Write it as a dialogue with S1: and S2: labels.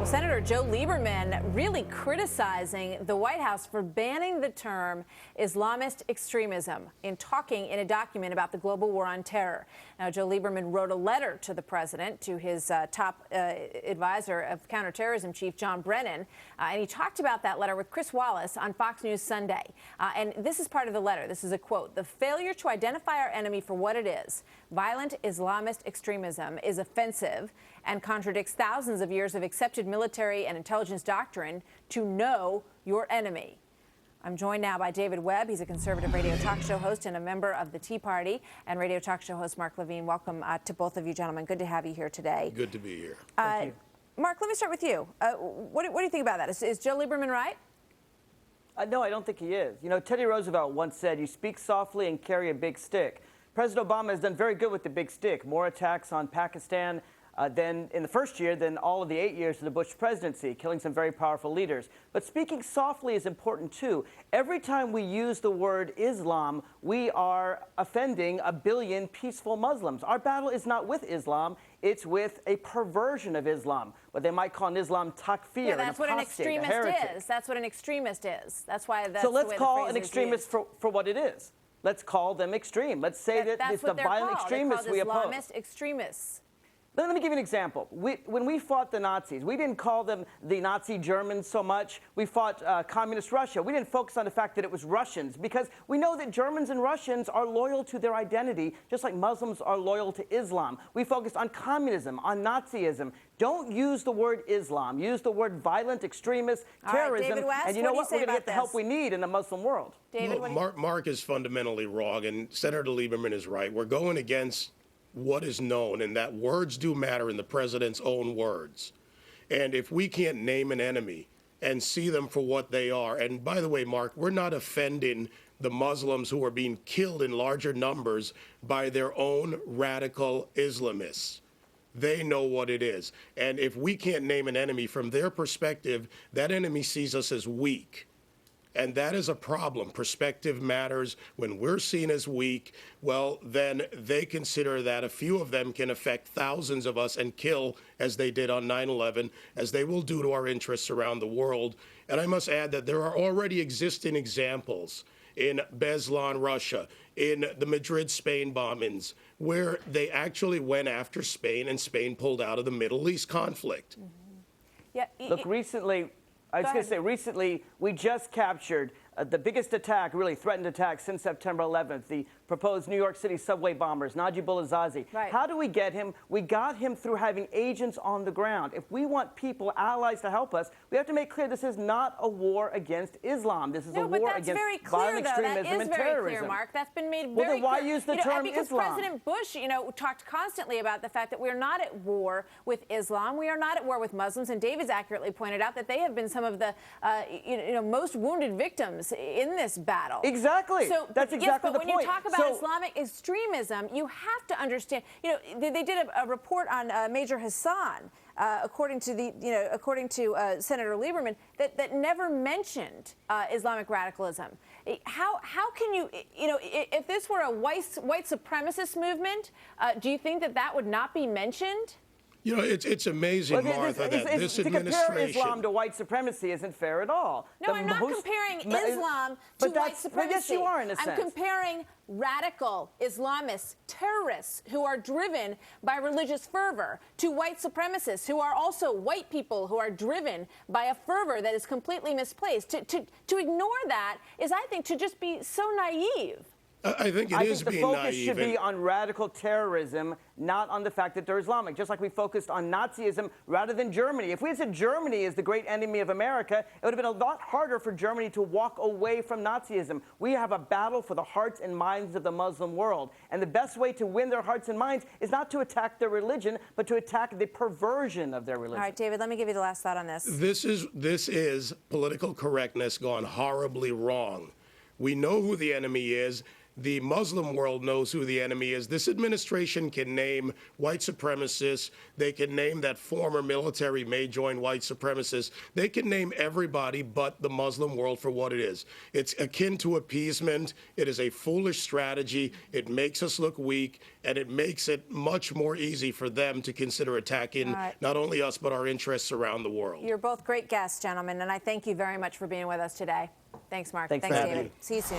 S1: Well, Senator Joe Lieberman really criticizing the White House for banning the term Islamist extremism in talking in a document about the global war on terror. Now, Joe Lieberman wrote a letter to the president, to his top advisor of counterterrorism chief, John Brennan, and he talked about that letter with Chris Wallace on Fox News Sunday. And this is part of the letter. This is a quote. "The failure to identify our enemy for what it is, violent Islamist extremism, is offensive and contradicts thousands of years of accepted military and intelligence doctrine to know your enemy." I'm joined now by David Webb. He's a conservative radio talk show host and a member of the Tea Party, and radio talk show host Mark Levine. Welcome to both of you, gentlemen. Good to have you here today.
S2: Good to be here.
S1: Thank you. Mark, let me start with you. What do you think about that? Is Joe Lieberman right?
S3: No, I don't think he is. You know, Teddy Roosevelt once said, "You speak softly and carry a big stick." President Obama has done very good with the big stick. More attacks on Pakistan than in the first year than all of the 8 years of the Bush presidency, killing some very powerful leaders. But speaking softly is important, too. Every time we use the word Islam, we are offending a billion peaceful Muslims. Our battle is not with Islam. It's with a perversion of Islam, what they might call an Islam takfir.
S1: Yeah, that's what an extremist is. That's what an extremist is. That's why that's
S3: so let's
S1: the way
S3: call
S1: the
S3: an extremist for what it is. Let's call them extreme. Let's say that it's the violent extremists we oppose.
S1: Islamist extremists.
S3: Let me give you an example. When we fought the Nazis, we didn't call them the Nazi Germans so much. We fought communist Russia. We didn't focus on the fact that it was Russians, because we know that Germans and Russians are loyal to their identity, just like Muslims are loyal to Islam. We focused on communism, on Nazism. Don't use the word Islam. Use the word violent extremist, terrorism.
S1: David West,
S3: and you know
S1: what?
S3: We're going to get the help we need in the Muslim world.
S1: David,
S2: Mark is fundamentally wrong, and Senator Lieberman is right. We're going against what is known, and that words do matter in the president's own words. And if we can't name an enemy and see them for what they are, and by the way, Mark, we're not offending the Muslims who are being killed in larger numbers by their own radical Islamists. They know what it is. And if we can't name an enemy from their perspective, that enemy sees us as weak. And that is a problem. Perspective matters. When we're seen as weak, well, then they consider that a few of them can affect thousands of us and kill, as they did on 9/11, as they will do to our interests around the world. And I must add that there are already existing examples in Beslan, Russia, in the Madrid, Spain bombings, where they actually went after Spain, and Spain pulled out of the Middle East conflict.
S1: Mm-hmm. Yeah.
S3: Look, recently, I was going to say, recently, we just captured the biggest attack, really threatened attack since September 11th, the proposed New York City subway bombers, Najib al-Azazi.
S1: Right.
S3: How do we get him? We got him through having agents on the ground. If we want people, allies to help us, we have to make clear this is not a war against Islam. This is a war against violent extremism and terrorism.
S1: That is very clear, Mark. That's been made very clear.
S3: Well, then why use the term
S1: because
S3: Islam?
S1: President Bush, talked constantly about the fact that we're not at war with Islam. We are not at war with Muslims. And David's accurately pointed out that they have been some of the, most wounded victims in this battle.
S3: Exactly.
S1: So
S3: that's exactly the point.
S1: But when you talk about Islamic extremism, you have to understand. They did a report on Major Hassan, according to Senator Lieberman, that never mentioned Islamic radicalism. How can you, if this were a white supremacist movement, do you think that would not be mentioned?
S2: It's amazing, Martha, that this administration...
S3: To compare Islam to white supremacy isn't fair at all.
S1: No, I'm not comparing Islam to white supremacy.
S3: Yes, you are, in a sense.
S1: I'm comparing radical Islamists, terrorists who are driven by religious fervor, to white supremacists who are also white people who are driven by a fervor that is completely misplaced. To ignore that is, I think, to just be so naive.
S2: I think it is being naive.
S3: The focus should be on radical terrorism, not on the fact that they're Islamic, just like we focused on Nazism rather than Germany. If we had said Germany is the great enemy of America, it would have been a lot harder for Germany to walk away from Nazism. We have a battle for the hearts and minds of the Muslim world. And the best way to win their hearts and minds is not to attack their religion, but to attack the perversion of their religion.
S1: All right, David, let me give you the last thought on this.
S2: This is political correctness gone horribly wrong. We know who the enemy is. The Muslim world knows who the enemy is. This administration can name white supremacists. They can name that former military may join white supremacists. They can name everybody but the Muslim world for what it is. It's akin to appeasement. It is a foolish strategy. It makes us look weak, and it makes it much more easy for them to consider attacking not only us, but our interests around the world.
S1: You're both great guests, gentlemen, and I thank you very much for being with us today. Thanks, Mark.
S3: Thanks for having me.
S1: David. See you soon.